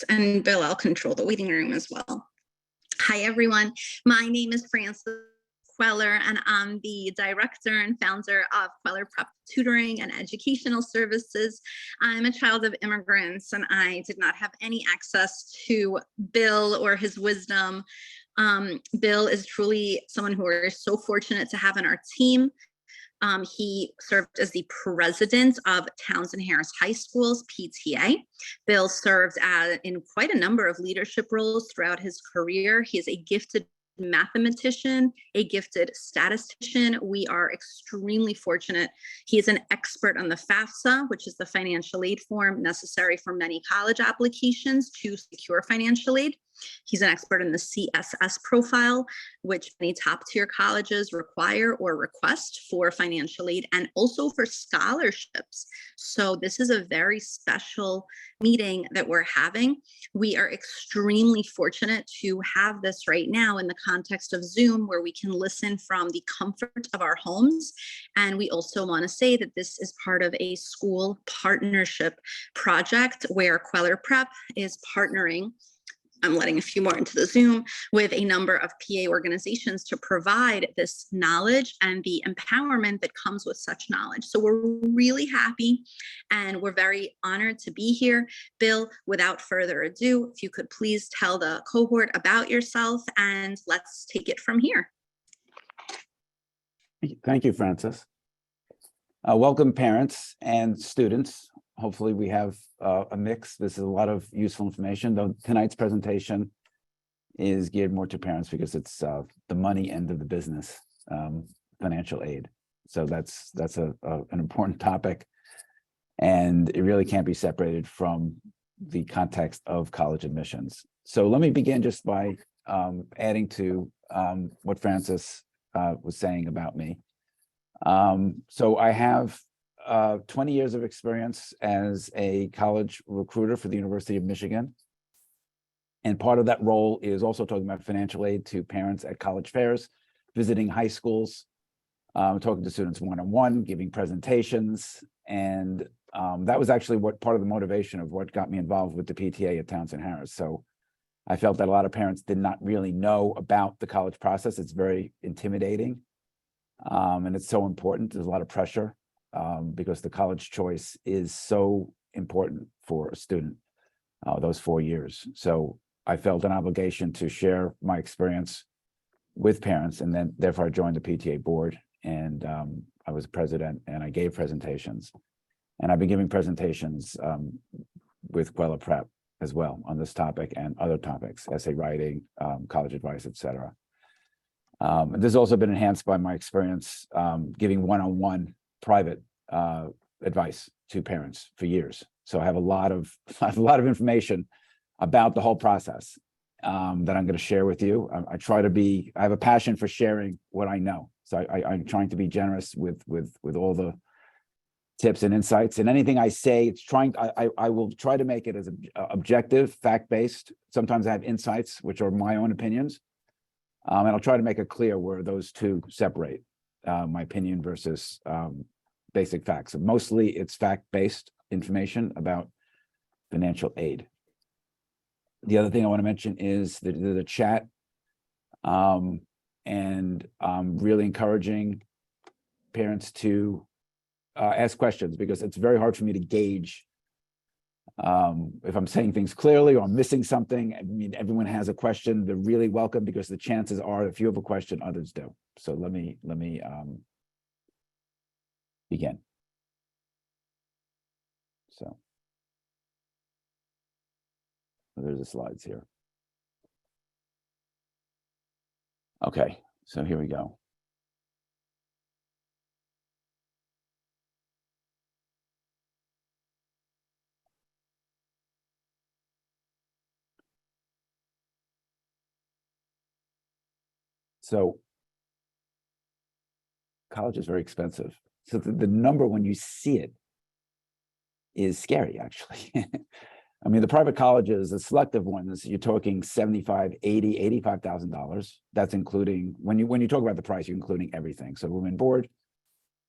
And Bill, I'll control the waiting room as well. Hi, everyone. My name is Frances Kweller, and I'm the director and founder of Kweller Prep Tutoring and Educational Services. I'm a child of immigrants, and I did not have any access to Bill or his wisdom. Bill is truly someone who we're so fortunate to have in our team. He served as the president of Townsend Harris High School's PTA. Bill served in quite a number of leadership roles throughout his career. He is a gifted mathematician, a gifted statistician. We are extremely fortunate. He is an expert on the FAFSA, which is the financial aid form necessary for many college applications to secure financial aid. He's an expert in the CSS profile, which many top tier colleges require or request for financial aid and also for scholarships. So this is a very special meeting that we're having. We are extremely fortunate to have this right now in the context of Zoom, where we can listen from the comfort of our homes. And we also want to say that this is part of a school partnership project where Kweller Prep is partnering. I'm letting a few more into the Zoom with a number of PA organizations to provide this knowledge and the empowerment that comes with such knowledge. So we're really happy and we're very honored to be here. Bill, without further ado, if you could please tell the cohort about yourself and let's take it from here. Thank you, Frances. Welcome, parents and students. Hopefully we have a mix. This is a lot of useful information, though tonight's presentation is geared more to parents because it's the money end of the business, financial aid. So that's an important topic, and it really can't be separated from the context of college admissions. So let me begin just by adding to what Frances was saying about me. So I have 20 years of experience as a college recruiter for the University of Michigan. And part of that role is also talking about financial aid to parents at college fairs, visiting high schools, talking to students one-on-one, giving presentations. And that was actually what part of the motivation of what got me involved with the PTA at Townsend Harris. So I felt that a lot of parents did not really know about the college process. It's very intimidating. And it's so important. There's a lot of pressure. Because the college choice is so important for a student, those 4 years. So I felt an obligation to share my experience with parents, and then therefore I joined the PTA board, and I was president, and I gave presentations. And I've been giving presentations with Kweller Prep as well on this topic and other topics, essay writing, college advice, etc. This has also been enhanced by my experience giving one-on-one private advice to parents for years. So I have a lot of information about the whole process that I'm going to share with you. I have a passion for sharing what I know. So I'm trying to be generous with all the tips and insights, and anything I say, I will try to make it as objective, fact-based. Sometimes I have insights, which are my own opinions. And I'll try to make it clear where those two separate, my opinion versus basic facts. So mostly it's fact-based information about financial aid. The other thing I want to mention is the chat, and really encouraging parents to ask questions, because it's very hard for me to gauge if I'm saying things clearly or I'm missing something. I mean, everyone has a question. They're really welcome, because the chances are if you have a question, others do. So let me begin. So there's the slides here. Okay, so here we go. So college is very expensive. So the number, when you see it, is scary, actually. I mean, the private colleges, the selective ones, you're talking $75,000, $80,000, $85,000. That's including, when you talk about the price, you're including everything. So room and board,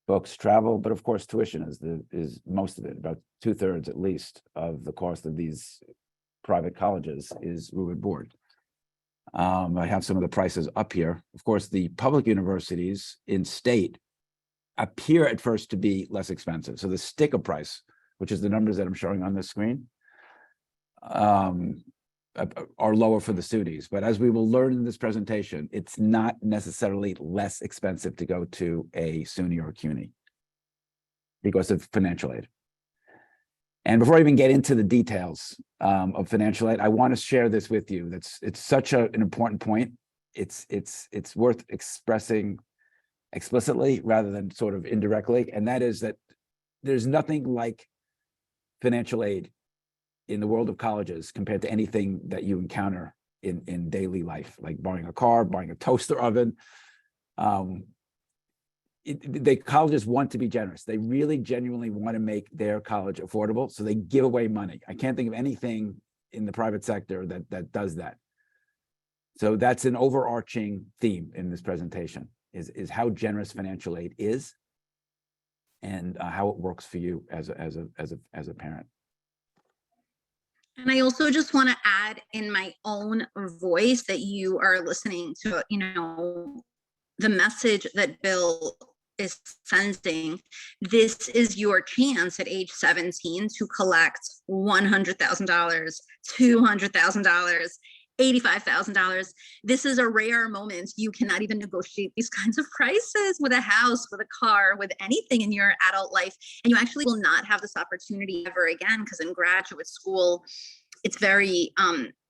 books, travel, but of course tuition is most of it, about 2/3 at least of the cost of these private colleges is room and board. I have some of the prices up here. Of course, the public universities in state appear at first to be less expensive. So the sticker price, which is the numbers that I'm showing on the screen, are lower for the SUNYs. But as we will learn in this presentation, it's not necessarily less expensive to go to a SUNY or a CUNY because of financial aid. And before I even get into the details of financial aid, I want to share this with you. It's such an important point. It's worth expressing explicitly rather than sort of indirectly. And that is that there's nothing like financial aid in the world of colleges compared to anything that you encounter in daily life, like buying a car, buying a toaster oven. The colleges want to be generous. They really genuinely want to make their college affordable. So they give away money. I can't think of anything in the private sector that does that. So that's an overarching theme in this presentation is how generous financial aid is and how it works for you as a parent. And I also just want to add in my own voice that you are listening to, the message that Bill is sending. This is your chance at age 17 to collect $100,000, $200,000, $85,000. This is a rare moment. You cannot even negotiate these kinds of prices with a house, with a car, with anything in your adult life. And you actually will not have this opportunity ever again, because in graduate school, it's very,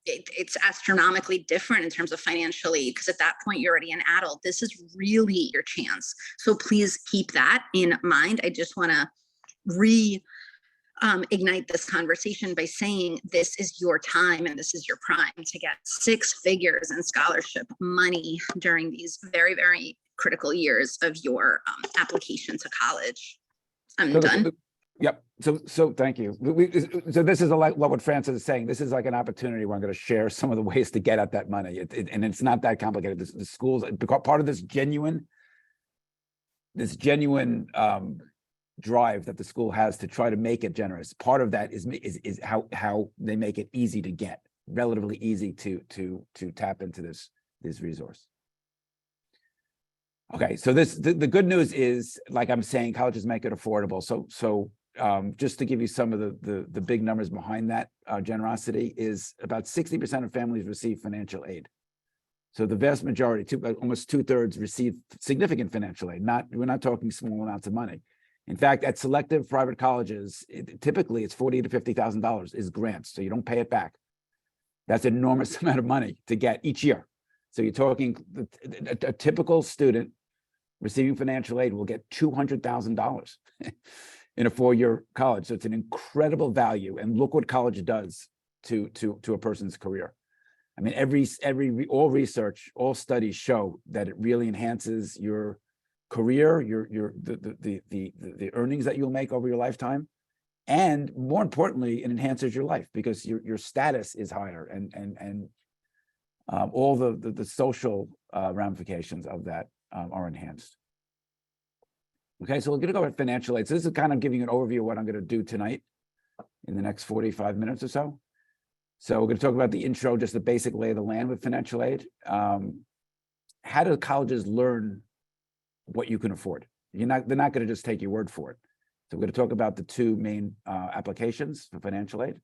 it's astronomically different in terms of financially, because at that point you're already an adult. This is really your chance. So please keep that in mind. I just want to ignite this conversation by saying this is your time and this is your prime to get 6 figures in scholarship money during these very, very critical years of your application to college. I'm done. Yep. So thank you. So this is like what Francis is saying. This is like an opportunity where I'm going to share some of the ways to get at that money. And it's not that complicated. The schools, because part of this genuine drive that the school has to try to make it generous. Part of that is how they make it easy to get, relatively easy to tap into this resource. Okay, so the good news is, like I'm saying, colleges make it affordable. So just to give you some of the big numbers behind that generosity is about 60% of families receive financial aid. So the vast majority, almost 2/3, receive significant financial aid. We're not talking small amounts of money. In fact, at selective private colleges, typically it's $40,000 to $50,000 is grants, so you don't pay it back. That's an enormous amount of money to get each year. So you're talking a typical student receiving financial aid will get $200,000 in a 4-year college. So it's an incredible value. And look what college does to a person's career. I mean, all research, all studies show that it really enhances your career, the earnings that you'll make over your lifetime, and more importantly, it enhances your life because your status is higher, and all the social ramifications of that are enhanced. Okay, so we're going to go with financial aid. So this is kind of giving you an overview of what I'm going to do tonight in the next 45 minutes or so. So we're going to talk about the intro, just the basic lay of the land with financial aid. How do colleges learn what you can afford? They're not going to just take your word for it. So we're going to talk about the 2 main applications for financial aid.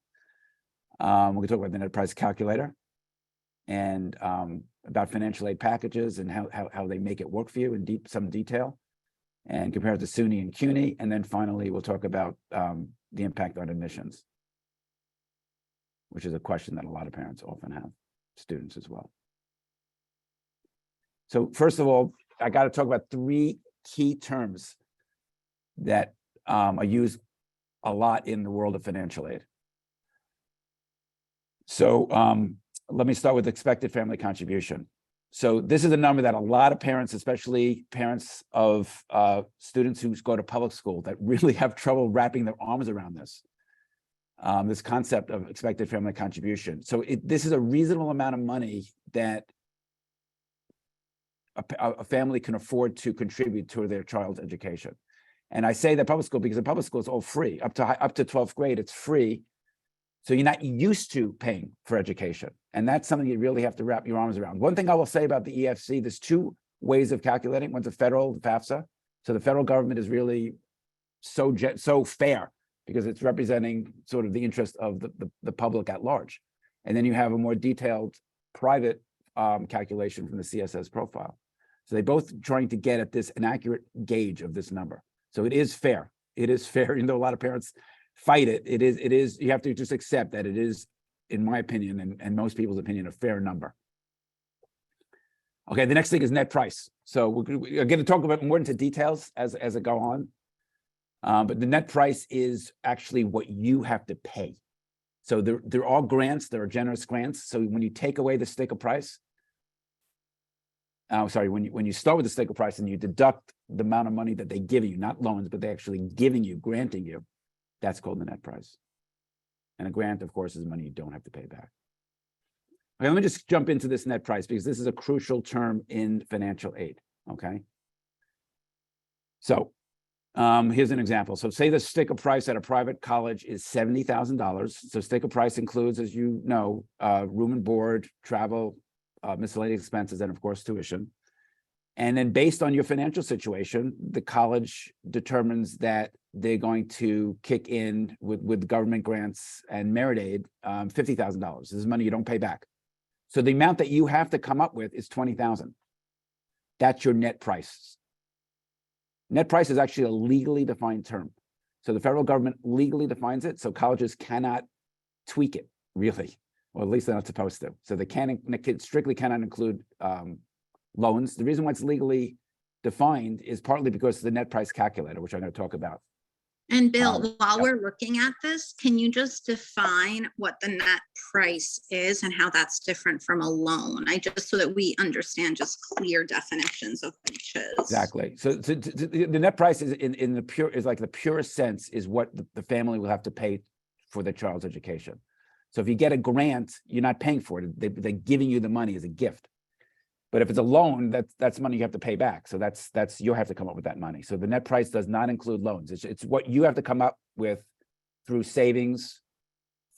We're going to talk about the net price calculator and about financial aid packages and how they make it work for you in some detail, and compare it to SUNY and CUNY. And then finally, we'll talk about the impact on admissions, which is a question that a lot of parents often have, students as well. So first of all, I got to talk about 3 key terms that are used a lot in the world of financial aid. So let me start with expected family contribution. So this is a number that a lot of parents, especially parents of students who go to public school, that really have trouble wrapping their arms around this. This concept of expected family contribution. So this is a reasonable amount of money that a family can afford to contribute to their child's education. And I say that public school because in public school it's all free. Up to 12th grade, it's free So you're not used to paying for education. And that's something you really have to wrap your arms around. One thing I will say about the EFC, there's two ways of calculating. One's a federal FAFSA. So the federal government is really so fair because it's representing sort of the interest of the public at large. And then you have a more detailed private calculation from the CSS profile. So they both trying to get at an accurate gauge of this number. So it is fair. It is fair, even though a lot of parents fight it. It is, you have to just accept that it is, in my opinion, and most people's opinion, a fair number. Okay, the next thing is net price. So we're going to talk about more into details as it go on. But the net price is actually what you have to pay. So there are grants, there are generous grants. So when you take away the sticker price, when you start with the sticker price and you deduct the amount of money that they give you, not loans, but they're actually giving you, granting you, that's called the net price. And a grant, of course, is money you don't have to pay back. Okay, let me just jump into this net price because this is a crucial term in financial aid, okay? So here's an example. So say the sticker price at a private college is $70,000. So sticker price includes, as you know, room and board, travel, miscellaneous expenses, and of course, tuition. And then based on your financial situation, the college determines that they're going to kick in with government grants and merit aid, $50,000. This is money you don't pay back. So the amount that you have to come up with is $20,000. That's your net price. Net price is actually a legally defined term. So the federal government legally defines it. So colleges cannot tweak it, really, or at least they're not supposed to. So they strictly cannot include loans. The reason why it's legally defined is partly because of the net price calculator, which I'm going to talk about. And Bill, while we're looking at this, can you just define what the net price is and how that's different from a loan? So that we understand just clear definitions of what each is. Exactly. So the net price is like the purest sense is what the family will have to pay for their child's education. So if you get a grant, you're not paying for it. They're giving you the money as a gift. But if it's a loan, that's money you have to pay back. So that's you'll have to come up with that money. So the net price does not include loans. It's what you have to come up with through savings,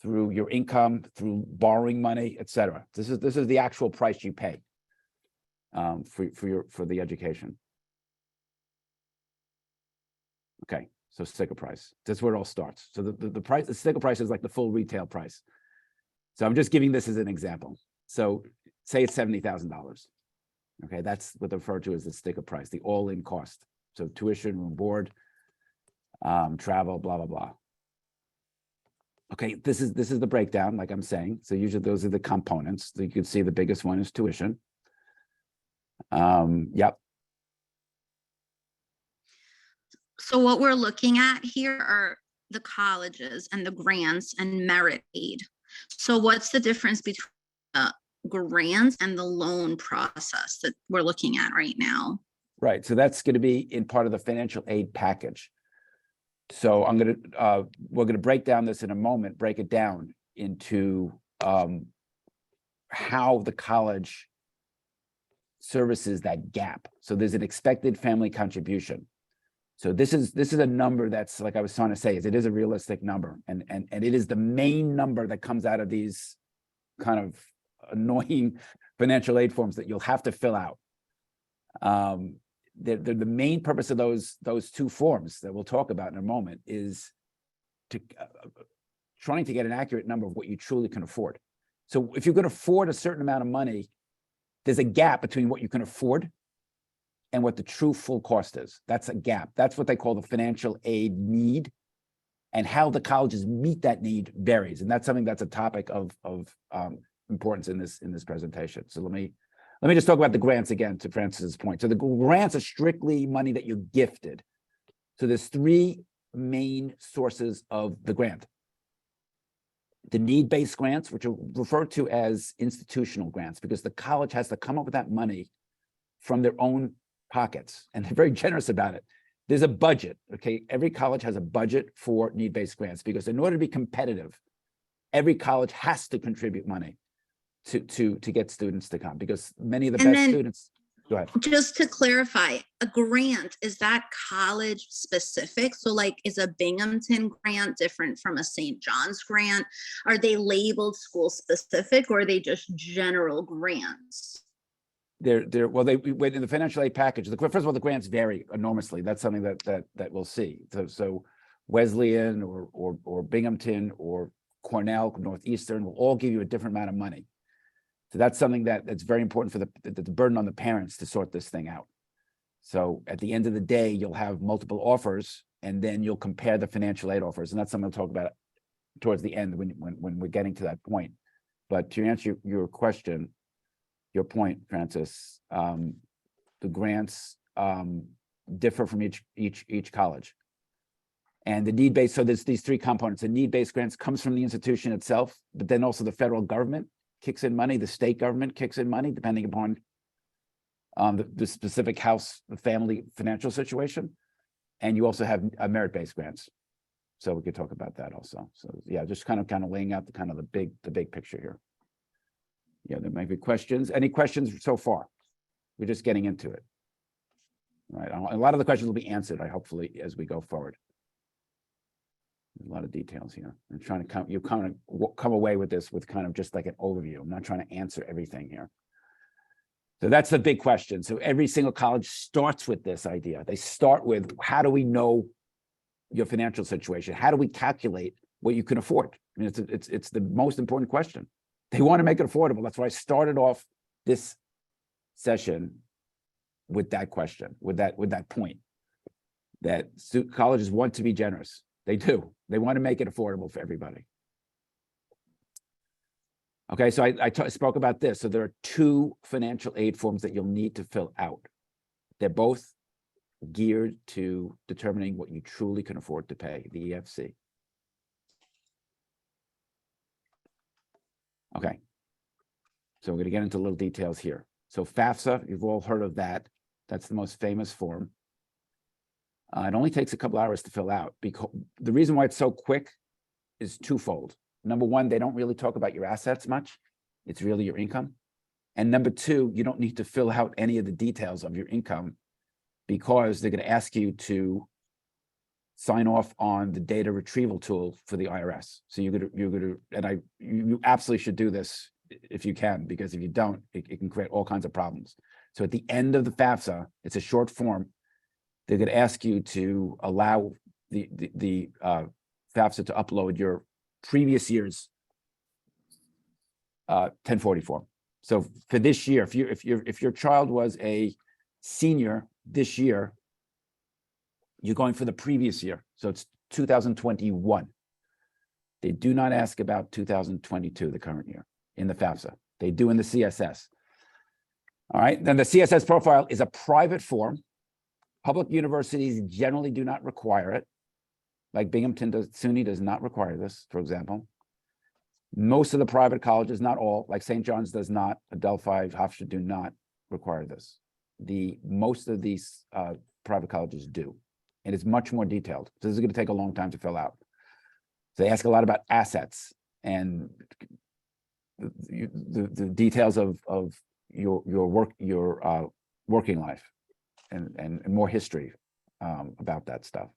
through your income, through borrowing money, et cetera. This is the actual price you pay for the education. Okay, so sticker price. That's where it all starts. So the sticker price is like the full retail price. So I'm just giving this as an example. So say it's $70,000. Okay, that's what they refer to as the sticker price, the all-in cost. So tuition, room, board, travel, blah, blah, blah. Okay, this is the breakdown, like I'm saying. So usually those are the components. So you can see the biggest one is tuition. Yep. So what we're looking at here are the colleges and the grants and merit aid. So what's the difference between grants and the loan process that we're looking at right now? Right. So that's going to be in part of the financial aid package. So we're going to break down this in a moment, break it down into how the college services that gap. So there's an expected family contribution. So this is a number that's, like I was trying to say, it is a realistic number, and it is the main number that comes out of these kind of annoying financial aid forms that you'll have to fill out. The main purpose of those two forms that we'll talk about in a moment is to trying to get an accurate number of what you truly can afford. So if you can afford a certain amount of money, there's a gap between what you can afford and what the true full cost is. That's a gap. That's what they call the financial aid need, and how the colleges meet that need varies. And that's something that's a topic of importance in this presentation. So let me just talk about the grants again, to Francis's point. So the grants are strictly money that you're gifted. So there's three main sources of the grant. The need-based grants, which are referred to as institutional grants, because the college has to come up with that money from their own pockets, and they're very generous about it. There's a budget, okay? Every college has a budget for need-based grants, because in order to be competitive, every college has to contribute money to get students to come, because many of the best students. Go ahead. Just to clarify, a grant, is that college specific? So like, is a Binghamton grant different from a St. John's grant? Are they labeled school specific, or are they just general grants? Well, they went in the financial aid package. First of all, the grants vary enormously. That's something that we'll see. So Wesleyan or Binghamton or Cornell, Northeastern will all give you a different amount of money. So that's something that's very important for the burden on the parents to sort this thing out. So at the end of the day, you'll have multiple offers, and then you'll compare the financial aid offers, and that's something we'll talk about towards the end when we're getting to that point. But to answer your question, your point, Francis, the grants differ from each college, and the need-based. So there's these three components. The need-based grants comes from the institution itself, but then also the federal government kicks in money. The state government kicks in money, depending upon the specific house, the family financial situation, and you also have merit-based grants. So we could talk about that also. So yeah, just kind of laying out the big picture here. Yeah, there might be questions. Any questions so far? We're just getting into it. Right. A lot of the questions will be answered, hopefully, as we go forward. There's a lot of details here. I'm trying to come away with this with kind of just like an overview. I'm not trying to answer everything here. So that's the big question. So every single college starts with this idea. They start with, how do we know your financial situation? How do we calculate what you can afford? I mean, it's the most important question. They want to make it affordable. That's why I started off this session with that question, with that point, that colleges want to be generous. They do. They want to make it affordable for everybody. Okay, so I spoke about this. So there are two financial aid forms that you'll need to fill out. They're both geared to determining what you truly can afford to pay, the EFC. Okay, so we're going to get into little details here. So FAFSA, you've all heard of that. That's the most famous form. It only takes a couple hours to fill out, because the reason why it's so quick is twofold. Number one, they don't really talk about your assets much. It's really your income. And number two, you don't need to fill out any of the details of your income, because they're going to ask you to sign off on the data retrieval tool for the IRS. So you absolutely should do this if you can, because if you don't, it can create all kinds of problems. So at the end of the FAFSA, it's a short form. They're going to ask you to allow the FAFSA to upload your previous year's 1040 form. So for this year, if your child was a senior this year, you're going for the previous year. So it's 2021. They do not ask about 2022, the current year, in the FAFSA. They do in the CSS. All right, then the CSS profile is a private form. Public universities generally do not require it. Like Binghamton does, SUNY does not require this, for example. Most of the private colleges, not all, like St. John's does not, Adelphi, FAFSA do not require this. Most of these private colleges do, and it's much more detailed. So this is going to take a long time to fill out. So they ask a lot about assets and the details of your working life, and more history about that stuff.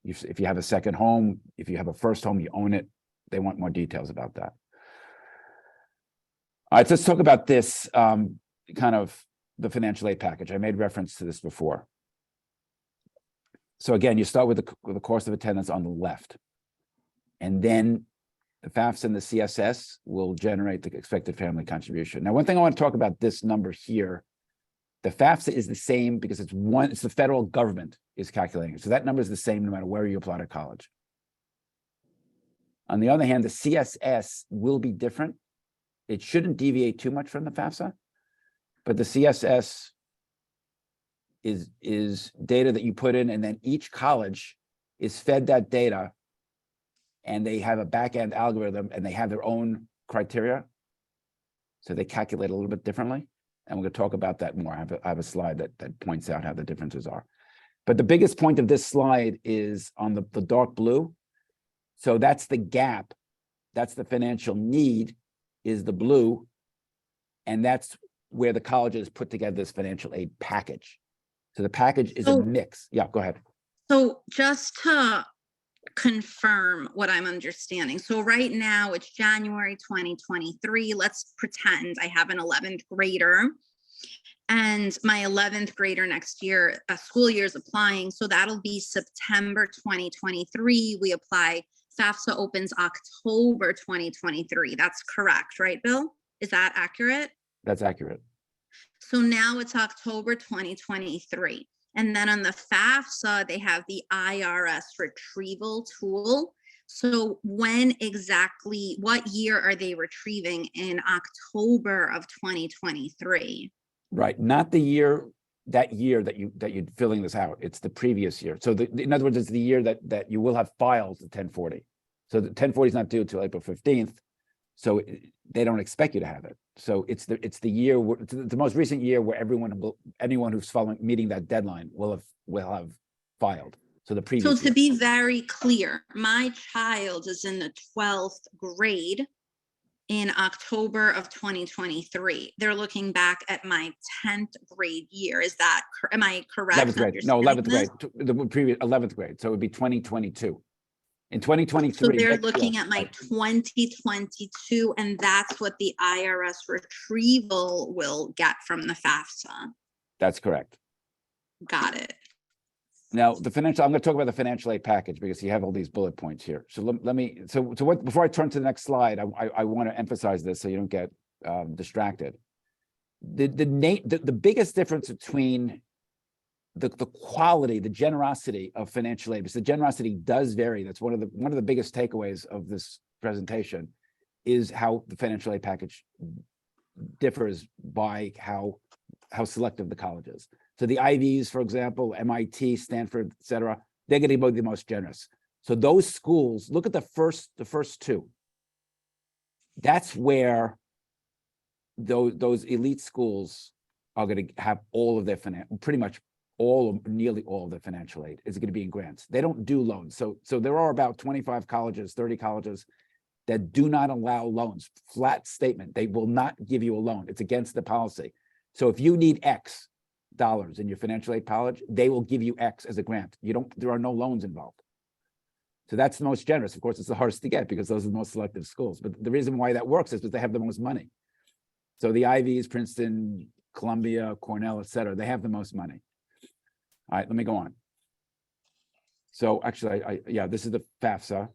If you have a second home, if you have a first home, you own it, they want more details about that. All right, so let's talk about this kind of the financial aid package. I made reference to this before. So again, you start with the cost of attendance on the left, and then the FAFSA and the CSS will generate the expected family contribution. Now, one thing I want to talk about this number here, the FAFSA is the same because it's the federal government is calculating it. So that number is the same no matter where you apply to college. On the other hand, the CSS will be different. It shouldn't deviate too much from the FAFSA, but the CSS is data that you put in, and then each college is fed that data, and they have a back-end algorithm, and they have their own criteria. So they calculate a little bit differently. And we're going to talk about that more. I have a slide that points out how the differences are. But the biggest point of this slide is on the dark blue. So that's the gap. That's the financial need, is the blue. And that's where the colleges put together this financial aid package. So the package is a So- mix. Yeah, go ahead. So just to confirm what I'm understanding. So right now it's January 2023. Let's pretend I have an 11th grader and my 11th grader next year, a school year is applying. So that'll be September 2023. We apply. FAFSA opens October 2023. That's correct, right, Bill? Is that accurate? That's accurate. So now it's October 2023. And then on the FAFSA, they have the IRS retrieval tool. So when exactly, what year are they retrieving in October of 2023? Right, not the year that you're filling this out. It's the previous year. So in other words, it's the year that you will have filed the 1040. So the 1040 is not due until April 15th. So they don't expect you to have it. So it's the year, it's the most recent year where anyone who's meeting that deadline will have filed. So the previous. So to be very clear, my child is in the 12th grade in October of 2023. They're looking back at my 10th grade year. Is that, am I correct? 11th grade. No, 11th grade. The previous 11th grade. So it would be 2022. In 2023. So they're looking at my 2022, and that's what the IRS retrieval will get from the FAFSA. That's correct. Got it. Now, I'm going to talk about the financial aid package because you have all these bullet points here. So before I turn to the next slide, I want to emphasize this so you don't get distracted. The biggest difference between the quality, the generosity of financial aid, because the generosity does vary. That's one of the biggest takeaways of this presentation, is how the financial aid package differs by how selective the college is. So the Ivies, for example, MIT, Stanford, et cetera, they're going to be the most generous. So those schools, look at the first two. That's where those elite schools are going to have all of their nearly all of their financial aid is going to be in grants. They don't do loans. So there are about 25 colleges, 30 colleges that do not allow loans. Flat statement. They will not give you a loan. It's against the policy. So if you need X dollars in your financial aid college, they will give you X as a grant. There are no loans involved. So that's the most generous. Of course, it's the hardest to get because those are the most selective schools. But the reason why that works is because they have the most money. So the Ivies, Princeton, Columbia, Cornell, et cetera, they have the most money. All right, let me go on. So actually, this is the FAFSA.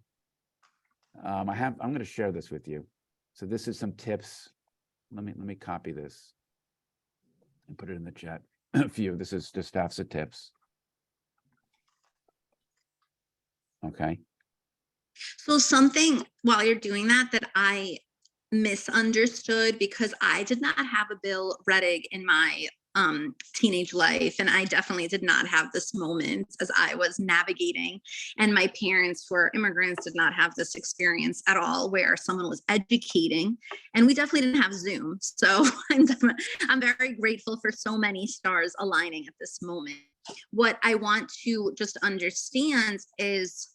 I'm going to share this with you. So this is some tips. Let me copy this and put it in the chat for you. This is just FAFSA tips. Okay. So something while you're doing that I misunderstood, because I did not have a Bill Rettig in my teenage life, and I definitely did not have this moment as I was navigating, and my parents, who are immigrants, did not have this experience at all where someone was educating, and we definitely didn't have Zoom. So I'm very grateful for so many stars aligning at this moment. What I want to just understand is,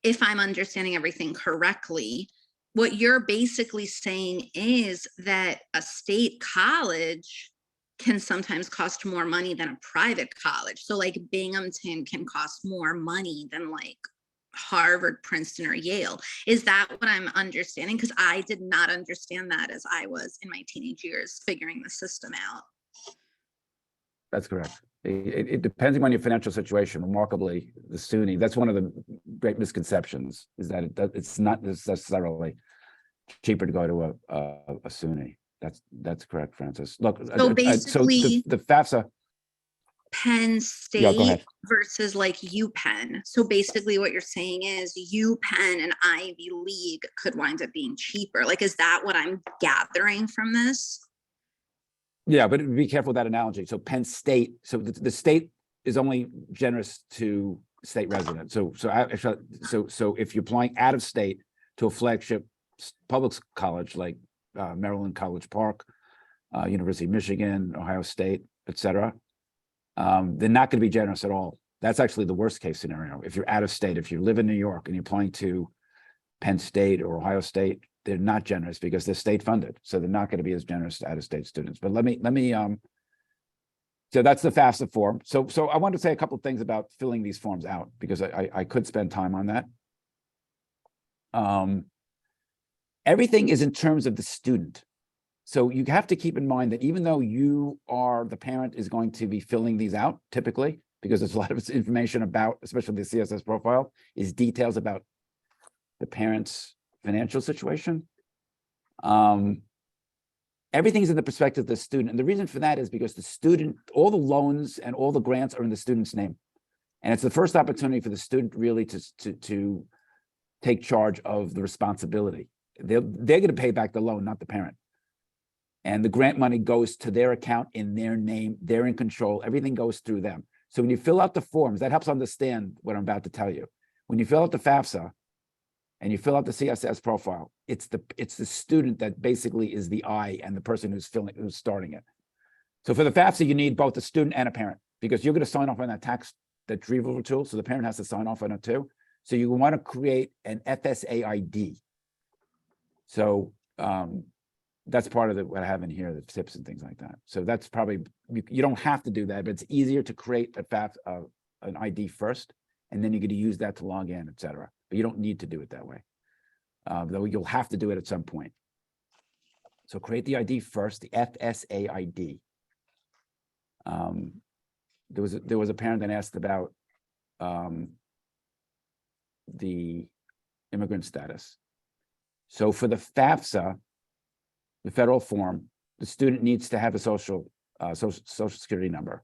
if I'm understanding everything correctly, what you're basically saying is that a state college can sometimes cost more money than a private college. So like Binghamton can cost more money than like Harvard, Princeton, or Yale. Is that what I'm understanding? Because I did not understand that as I was in my teenage years figuring the system out. That's correct. It depends on your financial situation. Remarkably, the SUNY, that's one of the great misconceptions, is that it's not necessarily cheaper to go to a SUNY. That's correct, Francis. Look, so basically, the FAFSA, Penn State versus like UPenn. So basically what you're saying is UPenn and Ivy League could wind up being cheaper. Like, is that what I'm gathering from this? Yeah, but be careful with that analogy. So Penn State, so the state is only generous to state residents. So if you're applying out of state to a flagship public college like Maryland College Park, University of Michigan, Ohio State, et cetera, they're not going to be generous at all. That's actually the worst case scenario. If you're out of state, if you live in New York and you're applying to Penn State or Ohio State, they're not generous because they're state funded. So they're not going to be as generous to out-of-state students. But let me so that's the FAFSA form. So I want to say a couple of things about filling these forms out because I could spend time on that. Everything is in terms of the student. So you have to keep in mind that even though you are the parent is going to be filling these out typically, because there's a lot of information about, especially the CSS profile, is details about the parent's financial situation. Everything's in the perspective of the student. And the reason for that is because the student, all the loans and all the grants are in the student's name. And it's the first opportunity for the student really to take charge of the responsibility. They're going to pay back the loan, not the parent. And the grant money goes to their account in their name. They're in control. Everything goes through them. So when you fill out the forms, that helps understand what I'm about to tell you. When you fill out the FAFSA and you fill out the CSS profile, it's the student that basically is the I and the person who's starting it. So for the FAFSA, you need both a student and a parent because you're going to sign off on that retrieval tool. So the parent has to sign off on it too. So you want to create an FSA ID. So that's part of what I have in here, the tips and things like that. So that's probably, you don't have to do that, but it's easier to create an ID first, and then you're going to use that to log in, et cetera. But you don't need to do it that way, though you'll have to do it at some point. So create the ID first, the FSA ID. There was a parent that asked about the immigrant status. So for the FAFSA, the federal form, the student needs to have a social security number.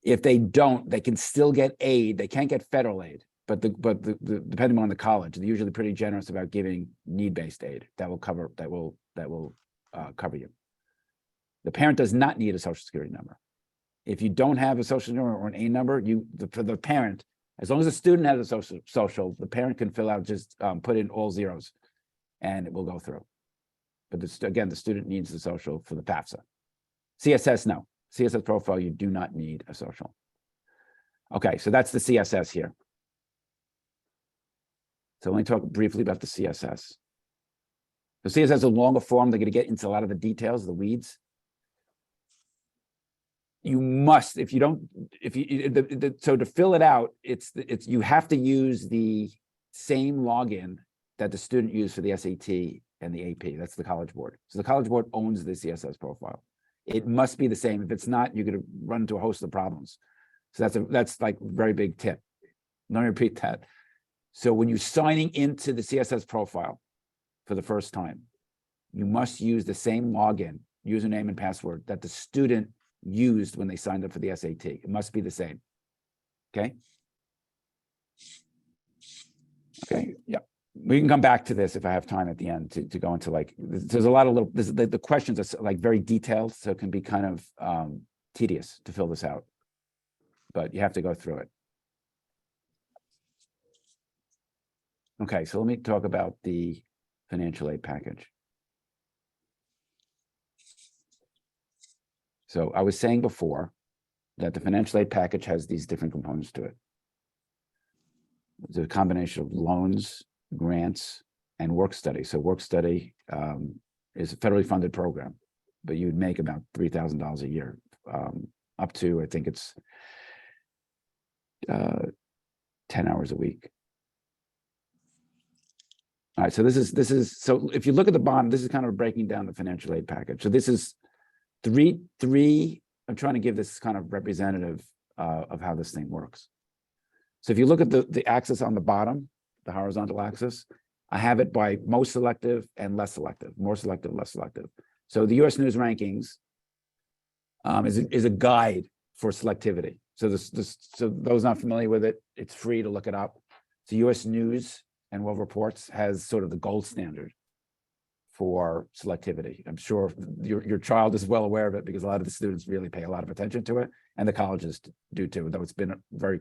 If they don't, they can still get aid. They can't get federal aid, but depending on the college, they're usually pretty generous about giving need-based aid that will cover cover you. The parent does not need a social security number. If you don't have a social number or an A number, for the parent, as long as the student has a social, the parent can fill out, just put in all zeros, and it will go through. But again, the student needs the social for the FAFSA. CSS, no. CSS profile, you do not need a social. Okay, so that's the CSS here. So let me talk briefly about the CSS. The CSS is a longer form. They're going to get into a lot of the details, the weeds. You must, so to fill it out, you have to use the same login that the student used for the SAT and the AP. That's the College Board. So the College Board owns the CSS profile. It must be the same. If it's not, you're going to run into a host of problems. So that's like a very big tip. Let me repeat that. So when you're signing into the CSS profile for the first time, you must use the same login, username and password that the student used when they signed up for the SAT. It must be the same. Okay. Okay. Yeah. We can come back to this if I have time at the end to go into there's a lot of the questions are like very detailed, so it can be kind of tedious to fill this out, but you have to go through it. Okay, so let me talk about the financial aid package. So I was saying before that the financial aid package has these different components to it. It's a combination of loans, grants, and work study. So work study is a federally funded program, but you'd make about $3,000 a year, up to, I think it's 10 hours a week. All right, so this is so if you look at the bottom, this is kind of breaking down the financial aid package. So this is three. I'm trying to give this kind of representative of how this thing works. So if you look at the axis on the bottom, the horizontal axis, I have it by most selective and less selective, more selective, less selective. So the US News rankings is a guide for selectivity. So so those not familiar with it, it's free to look it up. So US News and World Reports has sort of the gold standard for selectivity. I'm sure your child is well aware of it because a lot of the students really pay a lot of attention to it, and the colleges do too, though it's been very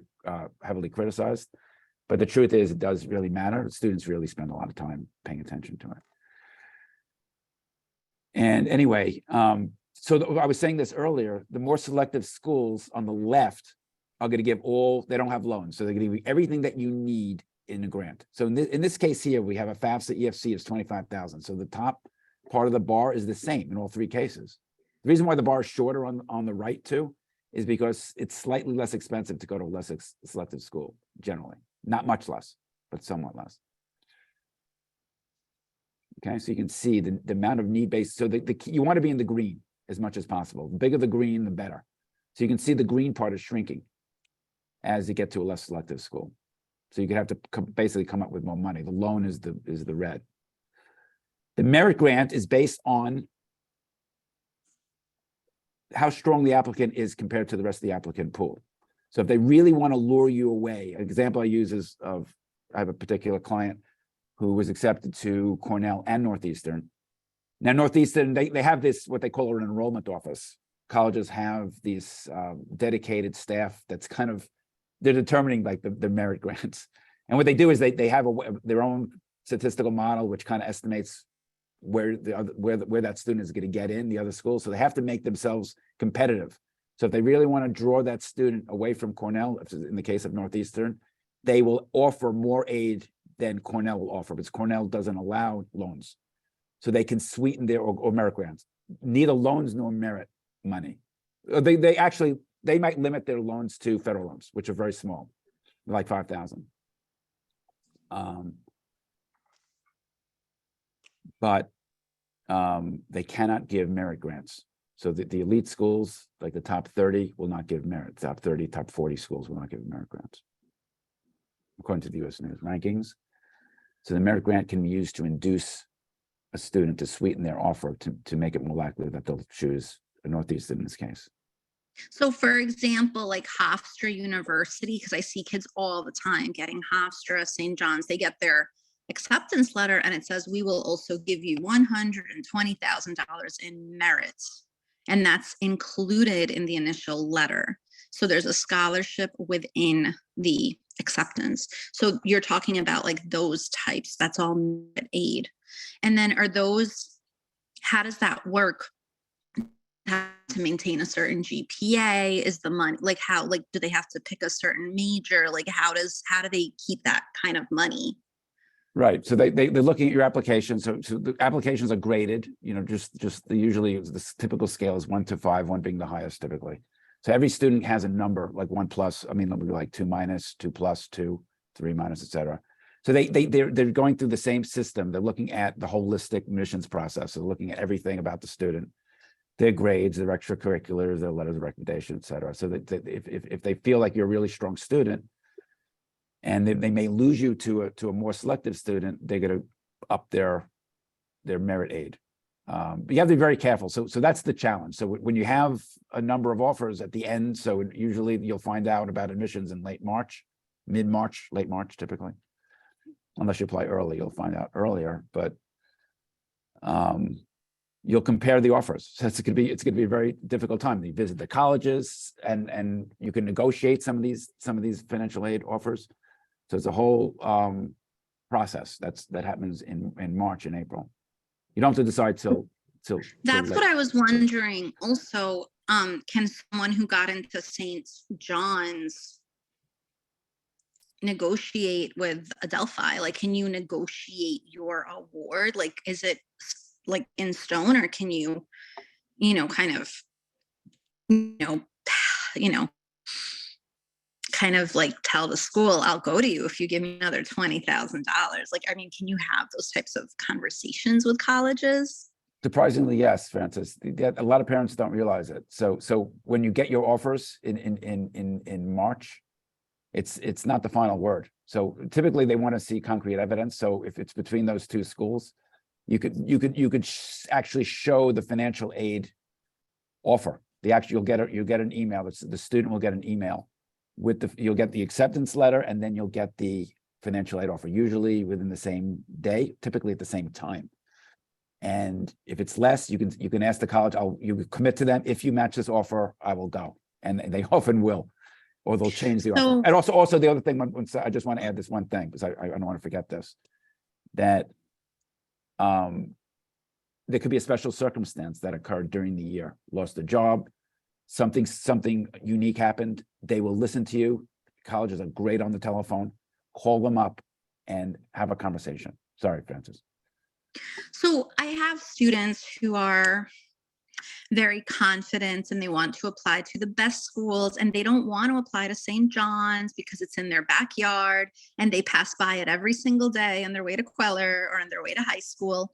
heavily criticized. But the truth is, it does really matter. Students really spend a lot of time paying attention to it. And anyway, so I was saying this earlier, the more selective schools on the left are going to give they don't have loans. So they're going to give you everything that you need in a grant. So in this case here, we have a FAFSA EFC is 25,000. So the top part of the bar is the same in all three cases. The reason why the bar is shorter on the right too is because it's slightly less expensive to go to a less selective school generally. Not much less, but somewhat less. Okay, so you can see the amount of need-based. So you want to be in the green as much as possible. The bigger the green, the better. So you can see the green part is shrinking as you get to a less selective school. So you could have to basically come up with more money. The loan is the red. The merit grant is based on how strong the applicant is compared to the rest of the applicant pool. So if they really want to lure you away, an example I use is I have a particular client who was accepted to Cornell and Northeastern. Now, Northeastern, they have this, what they call an enrollment office. Colleges have these dedicated staff that's kind of, they're determining like the merit grants. And what they do is they have their own statistical model, which kind of estimates where that student is going to get in the other school. So they have to make themselves competitive. So if they really want to draw that student away from Cornell, in the case of Northeastern, they will offer more aid than Cornell will offer, because Cornell doesn't allow loans. So they can sweeten their, or merit grants, neither loans nor merit money. They might limit their loans to federal loans, which are very small, like 5,000. But they cannot give merit grants. So the elite schools, like the top 30, will not give merit. Top 30, top 40 schools will not give merit grants, according to the U.S. News rankings. So the merit grant can be used to induce a student to sweeten their offer to make it more likely that they'll choose a Northeastern in this case. So for example, like Hofstra University, because I see kids all the time getting Hofstra, St. John's, they get their acceptance letter and it says, we will also give you $120,000 in merits. And that's included in the initial letter. So there's a scholarship within the acceptance. So you're talking about like those types, that's all merit aid. And then how does that work? Have to maintain a certain GPA? Is the money like do they have to pick a certain major? Like how do they keep that kind of money? Right. So they're looking at your application. So the applications are graded, usually the typical scale is 1 to 5, 1 being the highest typically. So every student has a number like 1+, it'll be like 2-, 2+, 2, 3-, etc. So they're going through the same system. They're looking at the holistic admissions process. So they're looking at everything about the student, their grades, their extracurriculars, their letters of recommendation, etc. So that if they feel like you're a really strong student, and they may lose you to a more selective student, they're going to up their merit aid. But you have to be very careful. So that's the challenge. So when you have a number of offers at the end, so usually you'll find out about admissions in late March, mid-March, late March, typically. Unless you apply early, you'll find out earlier. But you'll compare the offers. So it's going to be a very difficult time. You visit the colleges, and you can negotiate some of these financial aid offers. So it's a whole process that happens in March and April. You don't have to decide till That's late. what I was wondering. Also, can someone who got into St. John's negotiate with Adelphi? Like, can you negotiate your award? Like, is it like in stone, or can you, kind of, kind of like tell the school, I'll go to you if you give me another $20,000. Like, I mean, can you have those types of conversations with colleges? Surprisingly, yes, Francis. A lot of parents don't realize it. So when you get your offers in March, it's not the final word. So typically they want to see concrete evidence. So if it's between those two schools, you could actually show the financial aid offer. You'll get an email. The student will get an email you'll get the acceptance letter, and then you'll get the financial aid offer, usually within the same day, typically at the same time. And if it's less, you can ask the college, you commit to them. If you match this offer, I will go. And they often will, or they'll change the offer. And also the other thing, I just want to add this one thing, because I don't want to forget this, that there could be a special circumstance that occurred during the year, lost a job, something unique happened. They will listen to you. Colleges are great on the telephone. Call them up and have a conversation. Sorry, Francis. So I have students who are very confident and they want to apply to the best schools, and they don't want to apply to St. John's because it's in their backyard and they pass by it every single day on their way to Kweller or on their way to high school.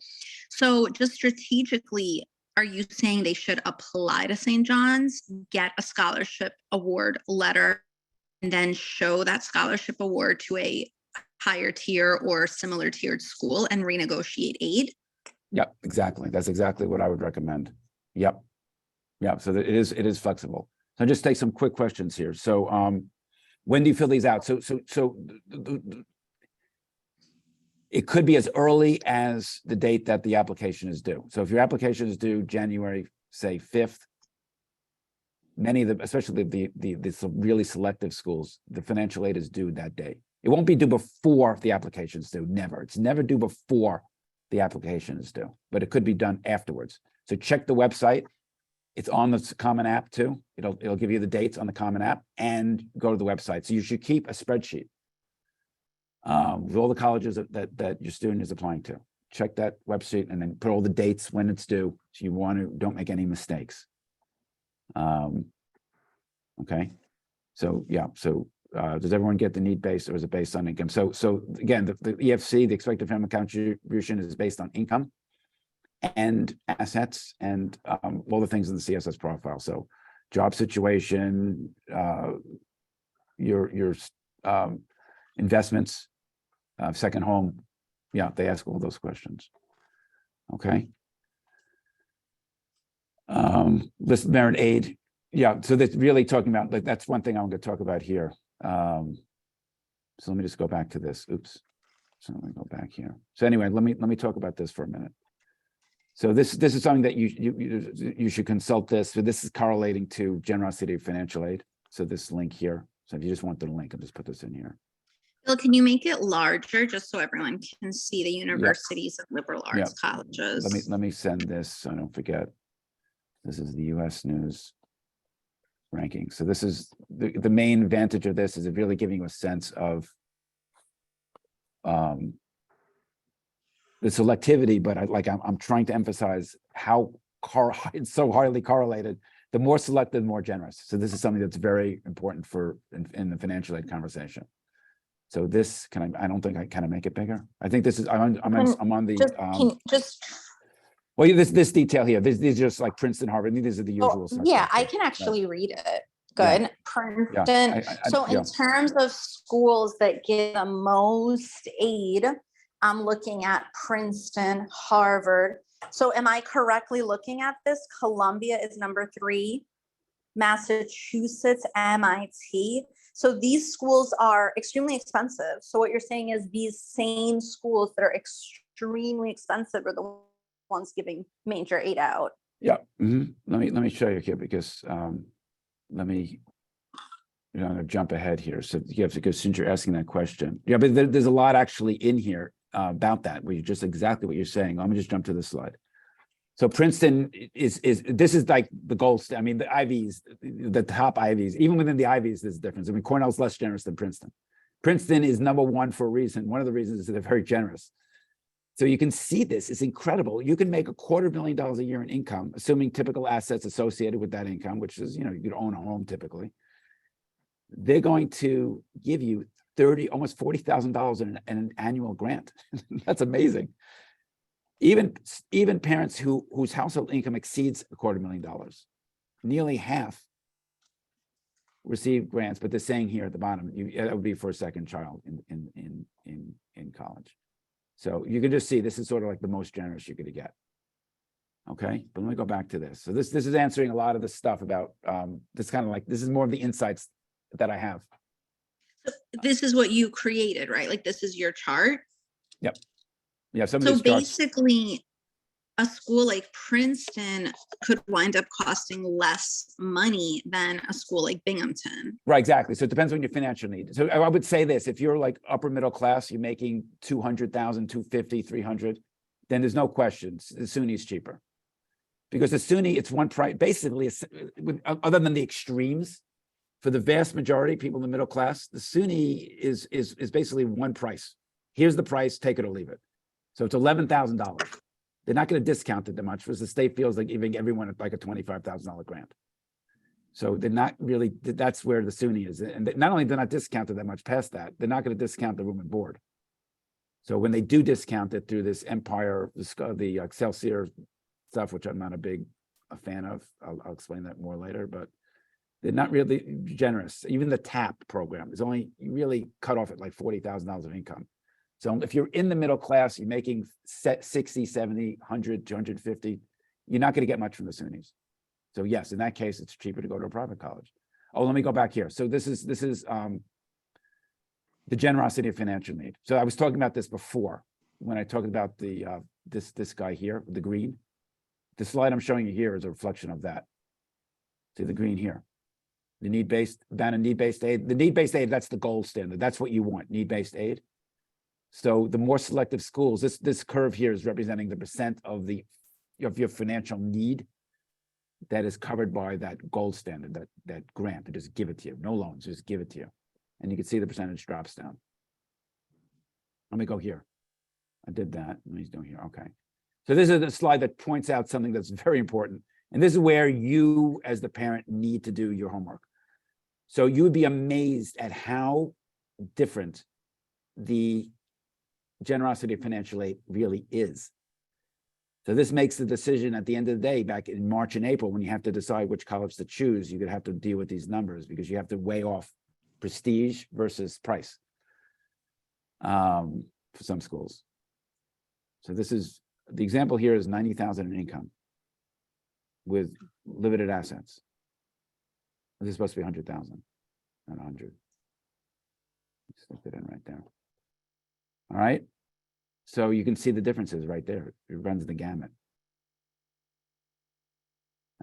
So just strategically, are you saying they should apply to St. John's, get a scholarship award letter, and then show that scholarship award to a higher tier or similar tiered school and renegotiate aid? Yep, exactly. That's exactly what I would recommend. Yep. So that it is flexible. So just take some quick questions here. So when do you fill these out? So it could be as early as the date that the application is due. So if your application is due January, say 5th, many of them, especially the really selective schools, the financial aid is due that day. It won't be due before the application is due. Never. It's never due before the application is due, but it could be done afterwards. So check the website. It's on the Common App too. It'll give you the dates on the Common App, and go to the website. So you should keep a spreadsheet with all the colleges that your student is applying to. Check that website and then put all the dates when it's due. So you don't make any mistakes. Okay. So yeah. So does everyone get the need based, or is it based on income? So again, the EFC, the expected family contribution, is based on income and assets and all the things in the CSS profile. So job situation, your investments, second home. Yeah, they ask all those questions. Okay. List merit aid. Yeah, so that's really talking about, like, that's one thing I'm going to talk about here. So let me just go back to this. Oops. So let me go back here. So anyway, let me talk about this for a minute. So this is something that you should consult this. So this is correlating to generosity of financial aid. So this link here. So if you just want the link, I'll just put this in here. Bill, can you make it larger just so everyone can see the universities and liberal arts colleges? Let me send this so I don't forget. This is the U.S. News ranking. So this is the main advantage of this, is it really giving you a sense of the selectivity, but I'm trying to emphasize how it's so highly correlated. The more selective, the more generous. So this is something that's very important for in the financial aid conversation. So this I don't think I can make it bigger. I think this is I'm on the well, this detail here. These are just like Princeton, Harvard. These are the usual. Yeah, I can actually read it. Good. Yeah. Princeton. So in terms of schools that get the most aid, I'm looking at Princeton, Harvard. So am I correctly looking at this? Columbia is number 3, Massachusetts, MIT. So these schools are extremely expensive. So what you're saying is these same schools that are extremely expensive are the ones giving major aid out. Yeah. Let me show you here, because let me jump ahead here. So you have to go, since you're asking that question. Yeah, but there's a lot actually in here about that, where you just exactly what you're saying. Let me just jump to this slide. So Princeton is like the gold standard. I mean, the Ivies, the top Ivies, even within the Ivies, there's a difference. I mean, Cornell's less generous than Princeton. Princeton is number 1 for a reason. One of the reasons is that they're very generous. So you can see this. It's incredible. You can make $250,000 a year in income, assuming typical assets associated with that income, which is, you could own a home typically. They're going to give you almost $40,000 in an annual grant. That's amazing. Even parents whose household income exceeds $250,000, nearly half receive grants. But they're saying here at the bottom, that would be for a second child in college. So you can just see this is sort of like the most generous you're going to get. Okay, but let me go back to this. So this is answering a lot of the stuff about this kind of like, this is more of the insights that I have. This is what you created, right? Like this is your chart. Yep. Yeah. So basically, a school like Princeton could wind up costing less money than a school like Binghamton. Right, exactly. So it depends on your financial need. So I would say this: if you're like upper middle class, you're making 200,000, 250, 300, then there's no question the SUNY is cheaper, because the SUNY, it's one price. Basically, other than the extremes, for the vast majority of people in the middle class, the SUNY is basically one price. Here's the price, take it or leave it. So it's $11,000. They're not going to discount it that much because the state feels like giving everyone like a $25,000 grant. So they're not really, that's where the SUNY is. And not only they're not discounted that much past that, they're not going to discount the room and board. So when they do discount it through this Empire, the Excelsior stuff, which I'm not a fan of, I'll explain that more later, but they're not really generous. Even the TAP program is only really cut off at like $40,000 of income. So if you're in the middle class, you're making 60, 70, 100, 250, you're not going to get much from the SUNYs. So yes, in that case, it's cheaper to go to a private college. Oh, let me go back here. So this is the generosity of financial need. So I was talking about this before when I talked about the this guy here, the green. The slide I'm showing you here is a reflection of that. See the green here. The need-based, down in need-based aid. The need-based aid, that's the gold standard. That's what you want, need-based aid. So the more selective schools, this curve here is representing the percent of your financial need that is covered by that gold standard, that grant, to just give it to you. No loans, just give it to you. And you can see the percentage drops down. Let me go here. I did that. What he's doing here. Okay. So this is the slide that points out something that's very important. And this is where you, as the parent, need to do your homework. So you would be amazed at how different the generosity of financial aid really is. So this makes the decision at the end of the day, back in March and April, when you have to decide which college to choose, you're going to have to deal with these numbers because you have to weigh off prestige versus price for some schools. So this is, the example here is 90,000 in income with limited assets. This is supposed to be 100,000, not 100. Stick it in right there. All right. So you can see the differences right there. It runs the gamut.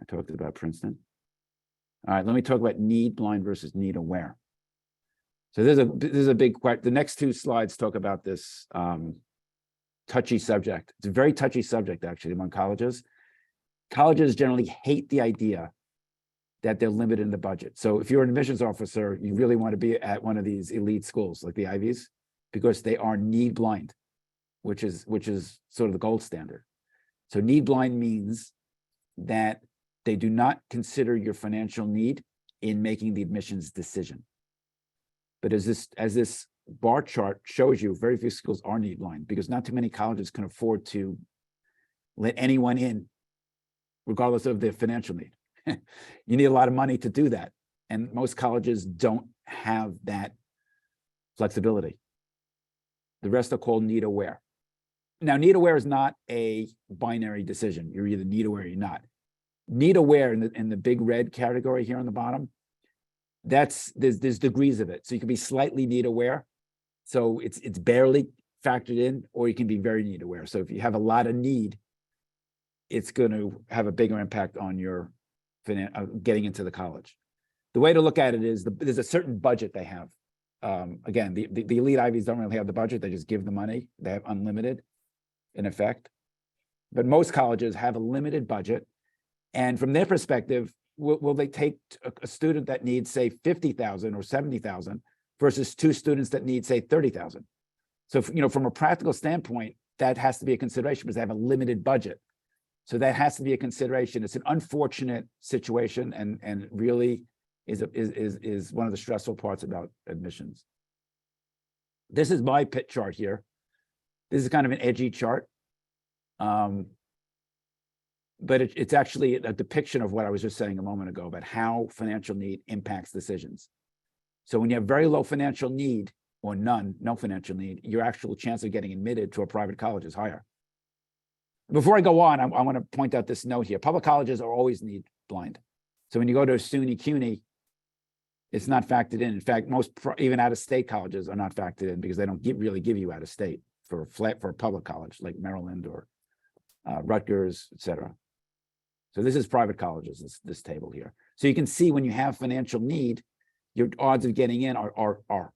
I talked about Princeton. All right, let me talk about need blind versus need aware. So this is a big question. The next two slides talk about this touchy subject. It's a very touchy subject, actually, among colleges. Colleges generally hate the idea that they're limited in the budget. So if you're an admissions officer, you really want to be at one of these elite schools like the Ivies because they are need blind, which is sort of the gold standard. So need blind means that they do not consider your financial need in making the admissions decision. But as this bar chart shows you, very few schools are need blind because not too many colleges can afford to let anyone in, regardless of their financial need. You need a lot of money to do that. And most colleges don't have that flexibility. The rest are called need aware. Now, need aware is not a binary decision. You're either need aware or you're not. Need aware in the big red category here on the bottom, there's degrees of it. So you can be slightly need aware. So it's barely factored in, or you can be very need aware. So if you have a lot of need, it's going to have a bigger impact on your getting into the college. The way to look at it is there's a certain budget they have. Again, the elite Ivies don't really have the budget. They just give the money. They have unlimited in effect. But most colleges have a limited budget. And from their perspective, will they take a student that needs, say, 50,000 or 70,000 versus two students that need, say, 30,000? So, from a practical standpoint, that has to be a consideration because they have a limited budget. So that has to be a consideration. It's an unfortunate situation and really is one of the stressful parts about admissions. This is my pit chart here. This is kind of an edgy chart. But it's actually a depiction of what I was just saying a moment ago about how financial need impacts decisions. So when you have very low financial need or no financial need, your actual chance of getting admitted to a private college is higher. Before I go on, I want to point out this note here. Public colleges are always need blind. So when you go to SUNY CUNY, it's not factored in. In fact, most even out-of-state colleges are not factored in because they don't really give you out-of-state for a public college like Maryland or Rutgers, et cetera. So this is private colleges, this table here. So you can see when you have financial need, your odds of getting in are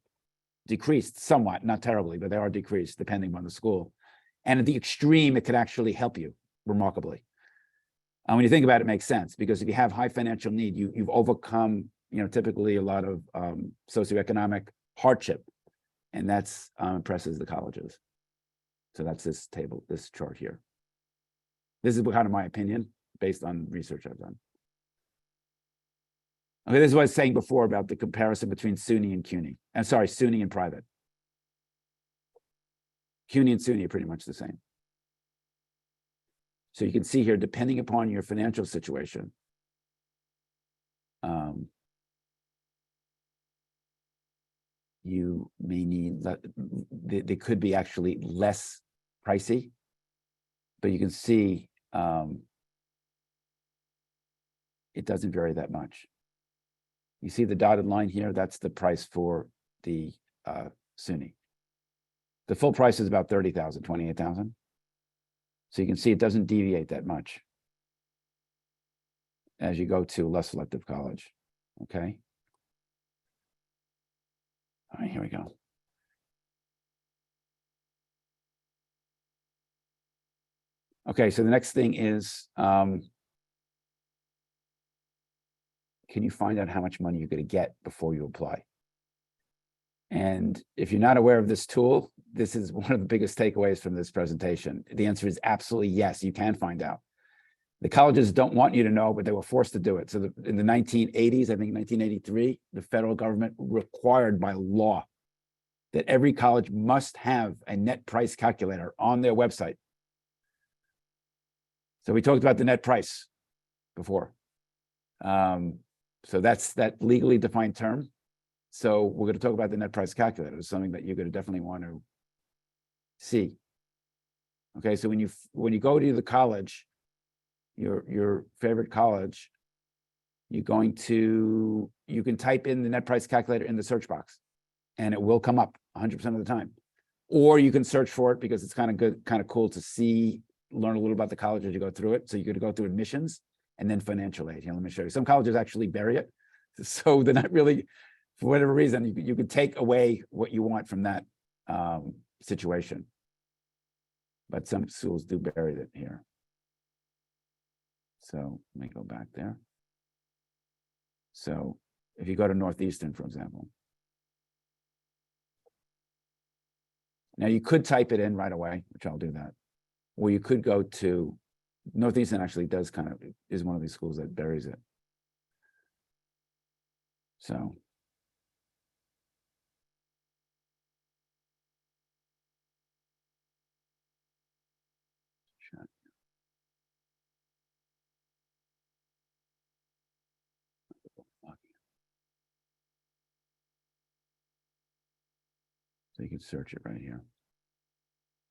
decreased somewhat, not terribly, but they are decreased depending on the school. And at the extreme, it could actually help you remarkably. When you think about it, it makes sense because if you have high financial need, you've overcome, typically a lot of socioeconomic hardship. And that's impresses the colleges. So that's this table, this chart here. This is kind of my opinion based on research I've done. Okay, this is what I was saying before about the comparison between SUNY and CUNY. I'm sorry, SUNY and private. CUNY and SUNY are pretty much the same. So you can see here, depending upon your financial situation, you may need, they could be actually less pricey, but you can see it doesn't vary that much. You see the dotted line here, that's the price for the SUNY. The full price is about 30,000, 28,000. So you can see it doesn't deviate that much as you go to a less selective college, okay? All right, here we go. Okay, so the next thing is, can you find out how much money you're going to get before you apply? And if you're not aware of this tool, this is one of the biggest takeaways from this presentation. The answer is absolutely yes, you can find out. The colleges don't want you to know, but they were forced to do it. So in the 1980s, I think 1983, the federal government required by law that every college must have a net price calculator on their website. So we talked about the net price before. So that's that legally defined term. So we're going to talk about the net price calculator. It's something that you're going to definitely want to see. Okay, so when you go to the college, your favorite college, you can type in the net price calculator in the search box, and it will come up 100% of the time. Or you can search for it because it's kind of good, kind of cool to learn a little about the college as you go through it. So you're going to go through admissions and then financial aid. Here, let me show you. Some colleges actually bury it, so they're not really, for whatever reason, you could take away what you want from that situation. But some schools do bury it here. So let me go back there. So if you go to Northeastern, for example. Now you could type it in right away, which I'll do that. Or you could go to, Northeastern actually is one of these schools that buries it. So. So you can search it right here.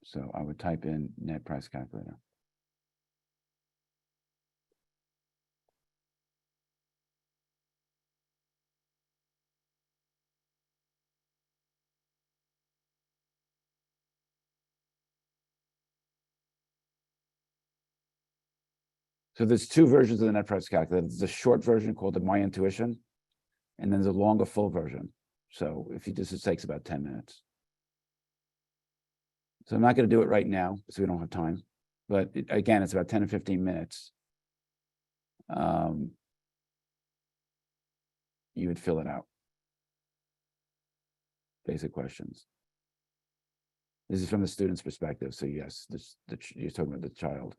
So I would type in net price calculator. So there's two versions of the net price calculator. There's a short version called the My Intuition, and then there's a longer full version. So if you just, it takes about 10 minutes. So I'm not going to do it right now because we don't have time. But again, it's about 10 or 15 minutes. You would fill it out. Basic questions. This is from the student's perspective. So yes, you're talking about the child.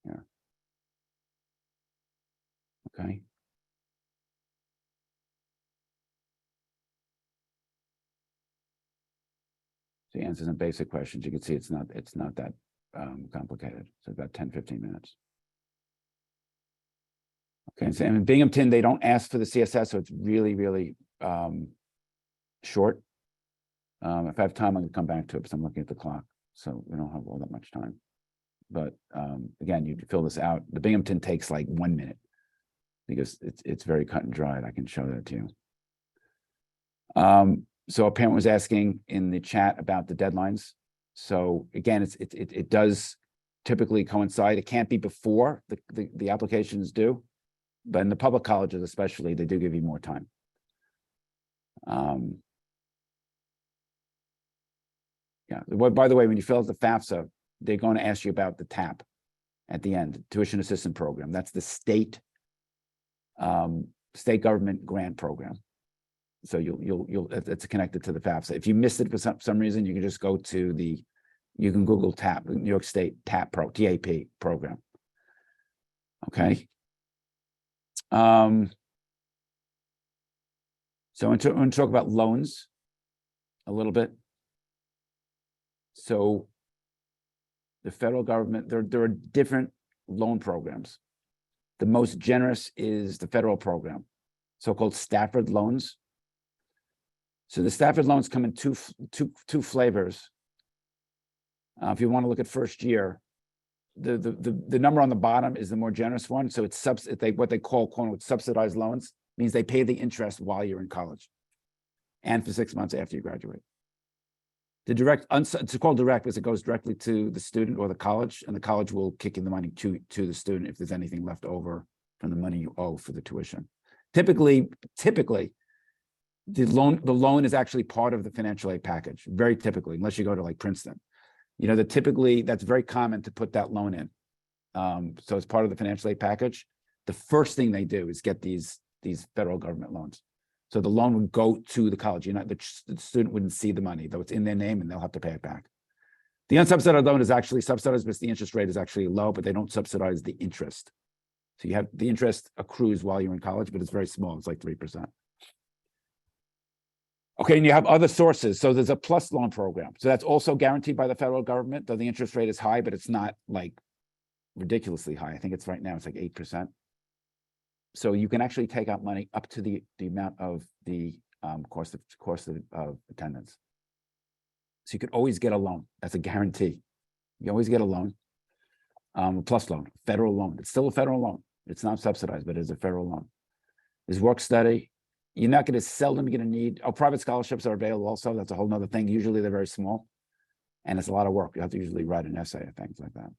Yeah. Okay. So he answers some basic questions. You can see it's not that complicated. So about 10, 15 minutes. Okay, so in Binghamton, they don't ask for the CSS, so it's really, really short. If I have time, I'm gonna come back to it because I'm looking at the clock. So we don't have all that much time. But again, you fill this out. The Binghamton takes like 1 minute because it's very cut and dried. I can show that to you. So a parent was asking in the chat about the deadlines. So again, it does typically coincide. It can't be before the application is due, but in the public colleges especially, they do give you more time. Yeah. By the way, when you fill out the FAFSA, they're going to ask you about the TAP at the end, Tuition Assistance Program. That's the state government grant program. So it's connected to the FAFSA. If you missed it for some reason, you can just go to you can Google TAP, New York State TAP program. Okay. So I'm going to talk about loans a little bit. So the federal government, there are different loan programs. The most generous is the federal program, so-called Stafford loans. So the Stafford loans come in two flavors. If you want to look at first year, the number on the bottom is the more generous one. So it's what they call quote unquote subsidized loans, means they pay the interest while you're in college and for 6 months after you graduate. The direct, it's called direct because it goes directly to the student or the college, and the college will kick in the money to the student if there's anything left over from the money you owe for the tuition. Typically, the loan is actually part of the financial aid package, very typically, unless you go to like Princeton. You know, that's very common to put that loan in. So it's part of the financial aid package. The first thing they do is get these federal government loans. So the loan would go to the college. The student wouldn't see the money, though it's in their name and they'll have to pay it back. The unsubsidized loan is actually subsidized, but the interest rate is actually low, but they don't subsidize the interest. So you have the interest accrues while you're in college, but it's very small. It's like 3%. Okay, and you have other sources. So there's a plus loan program. So that's also guaranteed by the federal government, though the interest rate is high, but it's not like ridiculously high. I think it's right now, it's like 8%. So you can actually take out money up to the amount of the cost of attendance. So you could always get a loan. That's a guarantee. You always get a loan, a plus loan, federal loan. It's still a federal loan. It's not subsidized, but it's a federal loan. There's work study. You're not going to seldom going to need, private scholarships are available also. That's a whole nother thing. Usually they're very small and it's a lot of work. You have to usually write an essay or things like that.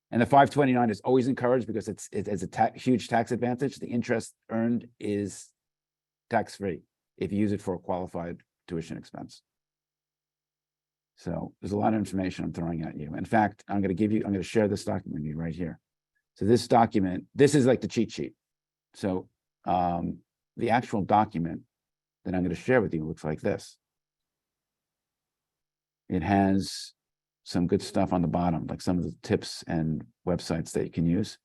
And the 529 is always encouraged because it's a huge tax advantage. The interest earned is tax-free if you use it for a qualified tuition expense. So there's a lot of information I'm throwing at you. In fact, I'm going to share this document with you right here. So this document, this is like the cheat sheet. So the actual document that I'm going to share with you looks like this. It has some good stuff on the bottom, like some of the tips and websites that you can use.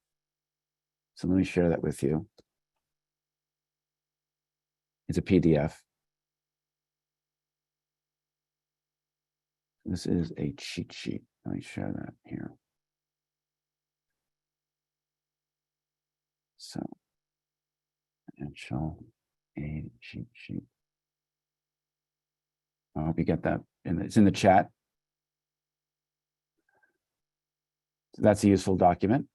So let me share that with you. It's a PDF. This is a cheat sheet. Let me share that here. So, financial aid cheat sheet. I hope you get that. And it's in the chat. So that's a useful document.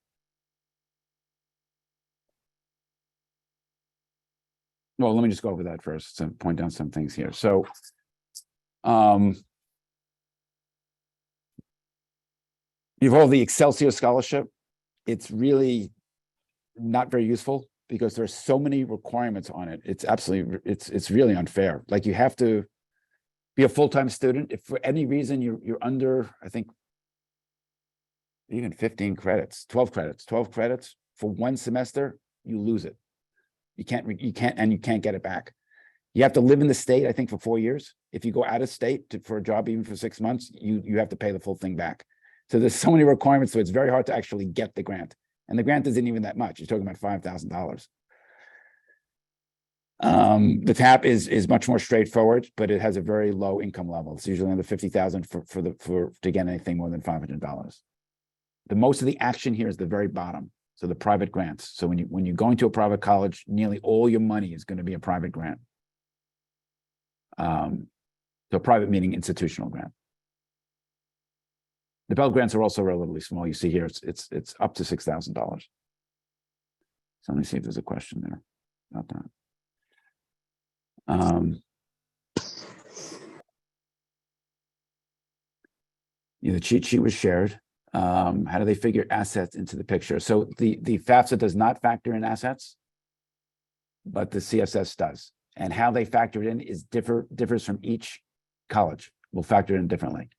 Well, let me just go over that first and point down some things here. So, you have all the Excelsior scholarship. It's really not very useful because there's so many requirements on it. It's absolutely, it's really unfair. Like you have to be a full-time student. If for any reason you're under, I think, even 15 credits, 12 credits for one semester, you lose it. You can't get it back. You have to live in the state, I think, for 4 years. If you go out of state for a job, even for 6 months, you have to pay the full thing back. So there's so many requirements, so it's very hard to actually get the grant. And the grant isn't even that much. You're talking about $5,000. The TAP is much more straightforward, but it has a very low income level. It's usually under 50,000 to get anything more than $500. The most of the action here is the very bottom. So the private grants. So when you're going to a private college, nearly all your money is going to be a private grant. So private meaning institutional grant. The Pell grants are also relatively small. You see here, it's up to $6,000. So let me see if there's a question there about that. The cheat sheet was shared. How do they figure assets into the picture? So the FAFSA does not factor in assets, but the CSS does. And how they factor it in is differs from each college. We'll factor it in differently.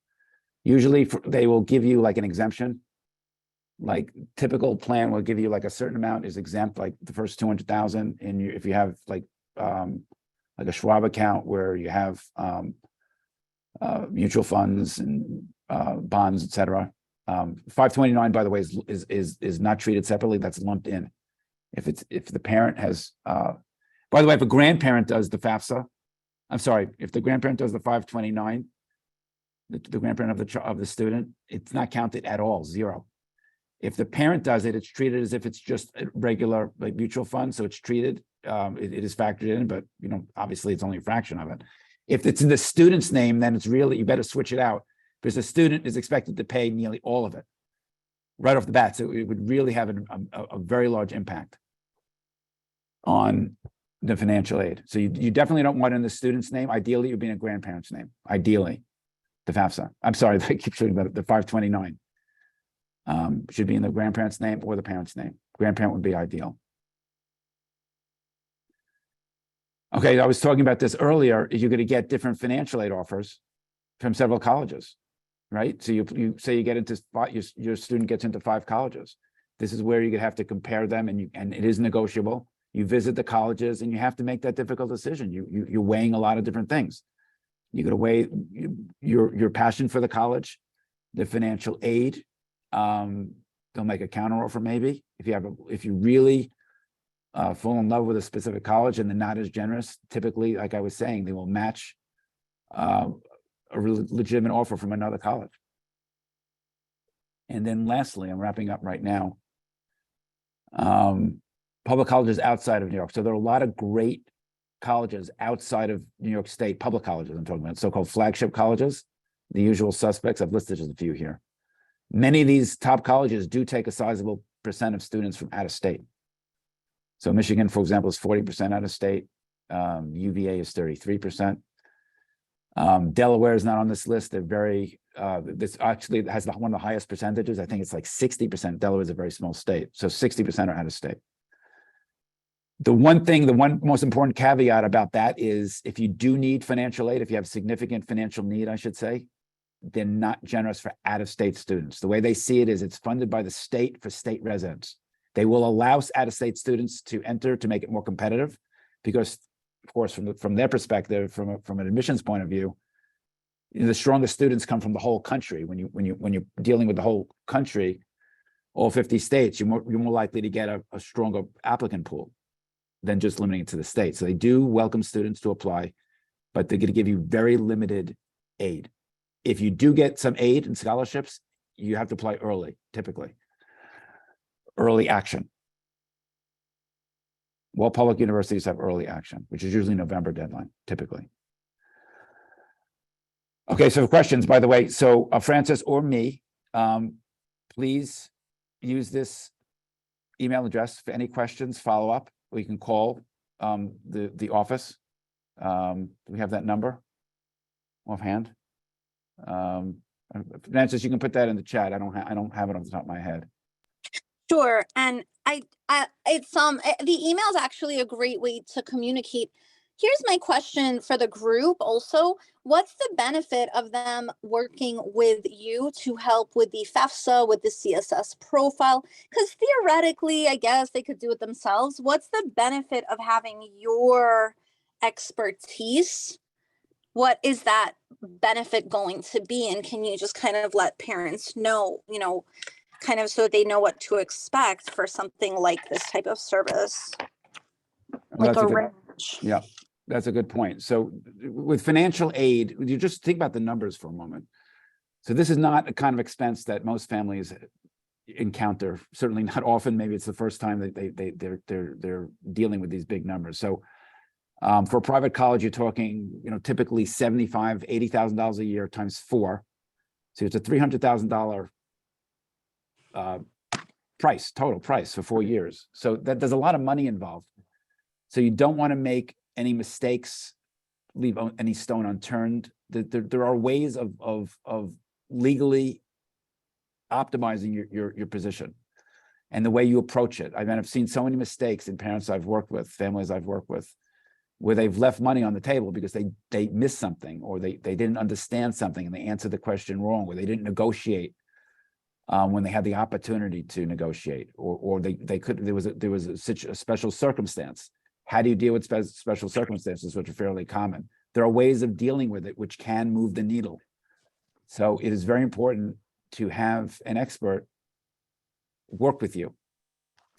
Usually they will give you like an exemption. Like typical plan will give you like a certain amount is exempt, like the first 200,000. And if you have like like a Schwab account where you have mutual funds and bonds, et cetera. 529, by the way, is not treated separately. That's lumped in. If the parent has, by the way, if a grandparent does the FAFSA, I'm sorry, if the grandparent does the 529, the grandparent of the student, it's not counted at all, zero. If the parent does it, it's treated as if it's just a regular like mutual fund, so it's treated. It is factored in, but obviously it's only a fraction of it. If it's in the student's name, then it's really, you better switch it out because the student is expected to pay nearly all of it right off the bat. So it would really have a very large impact on the financial aid. So you definitely don't want it in the student's name. Ideally, it would be in a grandparent's name. Ideally, the FAFSA. I'm sorry, I keep showing about the 529. Should be in the grandparent's name or the parent's name. Grandparent would be ideal. Okay, I was talking about this earlier. You're going to get different financial aid offers from several colleges, right? So you say you get into your student gets into 5 colleges. This is where you're going to have to compare them, and it is negotiable. You visit the colleges, and you have to make that difficult decision. You're weighing a lot of different things. You got to weigh your passion for the college, the financial aid. They'll make a counteroffer maybe if you really fall in love with a specific college and they're not as generous. Typically, like I was saying, they will match a legitimate offer from another college. And then lastly, I'm wrapping up right now. Public colleges outside of New York. So there are a lot of great colleges outside of New York State, public colleges I'm talking about, so-called flagship colleges, the usual suspects. I've listed just a few here. Many of these top colleges do take a sizable percent of students from out of state. So Michigan, for example, is 40% out of state. UVA is 33%. Delaware is not on this list. They're very, this actually has one of the highest percentages. I think it's like 60%. Delaware is a very small state. So 60% are out of state. The one most important caveat about that is if you do need financial aid, if you have significant financial need, I should say, they're not generous for out-of-state students. The way they see it is it's funded by the state for state residents. They will allow out-of-state students to enter to make it more competitive because, of course, from their perspective, from an admissions point of view, the strongest students come from the whole country. When you're dealing with the whole country, all 50 states, you're more likely to get a stronger applicant pool than just limiting it to the state. So they do welcome students to apply, but they're going to give you very limited aid. If you do get some aid and scholarships, you have to apply early, typically. Early action. Well, public universities have early action, which is usually November deadline, typically. Okay, so questions, by the way. So Francis or me, please use this email address for any questions, follow up. Or you can call the office. Do we have that number offhand? Francis, you can put that in the chat. I don't have it off the top of my head. Sure, and it's the email is actually a great way to communicate. Here's my question for the group also. What's the benefit of them working with you to help with the FAFSA, with the CSS profile? Because theoretically, I guess they could do it themselves. What's the benefit of having your expertise? What is that benefit going to be? And can you just kind of let parents know, kind of so they know what to expect for something like this type of service? Like a range. Yeah, that's a good point. So with financial aid, you just think about the numbers for a moment. So this is not a kind of expense that most families encounter. Certainly not often. Maybe it's the first time that they're dealing with these big numbers. So for a private college, you're talking, typically $75,000, $80,000 a year times 4. So it's a $300,000 total price for 4 years. So there's a lot of money involved. So you don't want to make any mistakes, leave any stone unturned. There are ways of legally optimizing your position and the way you approach it. I mean, I've seen so many mistakes in parents I've worked with, families I've worked with, where they've left money on the table because they missed something, or they didn't understand something and they answered the question wrong, or they didn't negotiate when they had the opportunity to negotiate, or there was a special circumstance How do you deal with special circumstances, which are fairly common? There are ways of dealing with it which can move the needle. So it is very important to have an expert work with you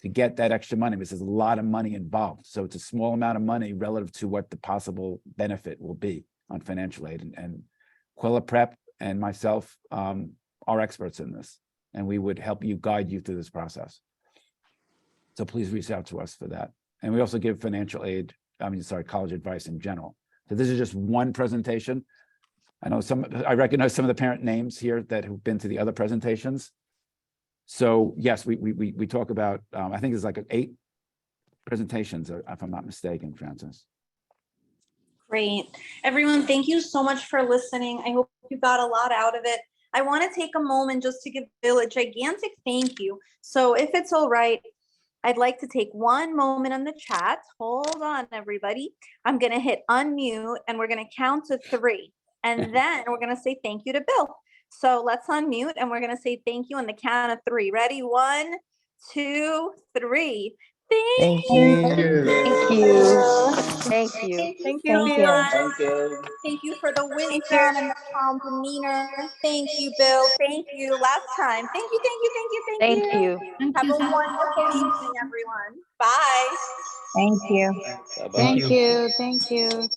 to get that extra money, because there's a lot of money involved. So it's a small amount of money relative to what the possible benefit will be on financial aid. And Kweller Prep and myself are experts in this, and we would help you, guide you through this process. So please reach out to us for that. And we also give financial aid, college advice in general. So this is just one presentation. I recognize some of the parent names here that have been to the other presentations. So yes, we talk about, I think it's like 8 presentations, if I'm not mistaken, Francis. Great. Everyone, thank you so much for listening. I hope you got a lot out of it. I want to take a moment just to give Bill a gigantic thank you. So if it's all right, I'd like to take one moment on the chat. Hold on, everybody. I'm going to hit unmute and we're going to count to 3. And then we're going to say thank you to Bill. So let's unmute and we're going to say thank you on the count of 3. Ready? 1, 2, 3. Thank you. Thank you. Thank you. Thank you. Thank you, Thank you. Bill. Thank you. Thank you for the wisdom and the calm demeanor. Thank you, Bill. Thank you. Last time. Thank you, thank you, thank you, thank you. Thank you. Have a wonderful evening, everyone. Bye. Thank you. Bye-bye. Thank you. Thank you.